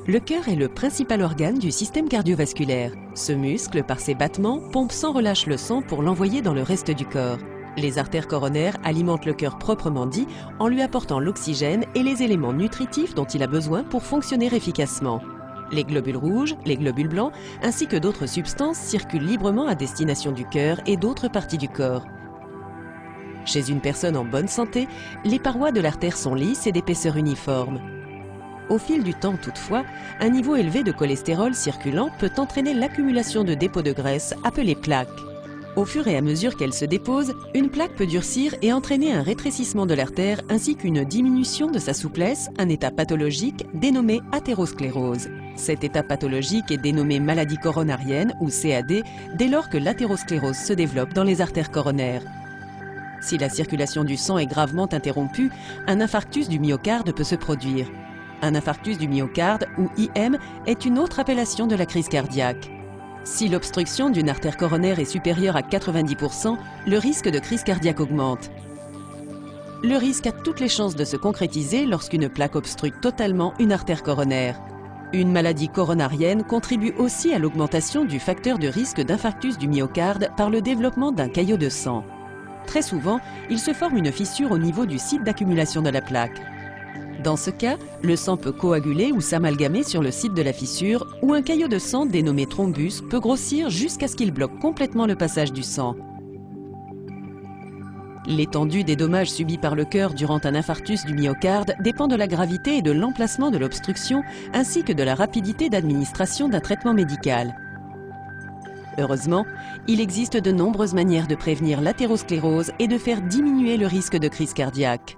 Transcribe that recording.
Le cœur est le principal organe du système cardiovasculaire. Ce muscle, par ses battements, pompe sans relâche le sang pour l'envoyer dans le reste du corps. Les artères coronaires alimentent le cœur proprement dit en lui apportant l'oxygène et les éléments nutritifs dont il a besoin pour fonctionner efficacement. Les globules rouges, les globules blancs, ainsi que d'autres substances circulent librement à destination du cœur et d'autres parties du corps. Chez une personne en bonne santé, les parois de l'artère sont lisses et d'épaisseur uniforme. Au fil du temps toutefois, un niveau élevé de cholestérol circulant peut entraîner l'accumulation de dépôts de graisse appelés plaques. Au fur et à mesure qu'elle se dépose, une plaque peut durcir et entraîner un rétrécissement de l'artère ainsi qu'une diminution de sa souplesse, un état pathologique dénommé athérosclérose. Cet état pathologique est dénommé maladie coronarienne ou CAD dès lors que l'athérosclérose se développe dans les artères coronaires. Si la circulation du sang est gravement interrompue, un infarctus du myocarde peut se produire. Un infarctus du myocarde, ou IM, est une autre appellation de la crise cardiaque. Si l'obstruction d'une artère coronaire est supérieure à 90%, le risque de crise cardiaque augmente. Le risque a toutes les chances de se concrétiser lorsqu'une plaque obstrue totalement une artère coronaire. Une maladie coronarienne contribue aussi à l'augmentation du facteur de risque d'infarctus du myocarde par le développement d'un caillot de sang. Très souvent, il se forme une fissure au niveau du site d'accumulation de la plaque. Dans ce cas, le sang peut coaguler ou s'amalgamer sur le site de la fissure ou un caillot de sang dénommé thrombus peut grossir jusqu'à ce qu'il bloque complètement le passage du sang. L'étendue des dommages subis par le cœur durant un infarctus du myocarde dépend de la gravité et de l'emplacement de l'obstruction ainsi que de la rapidité d'administration d'un traitement médical. Heureusement, il existe de nombreuses manières de prévenir l'athérosclérose et de faire diminuer le risque de crise cardiaque.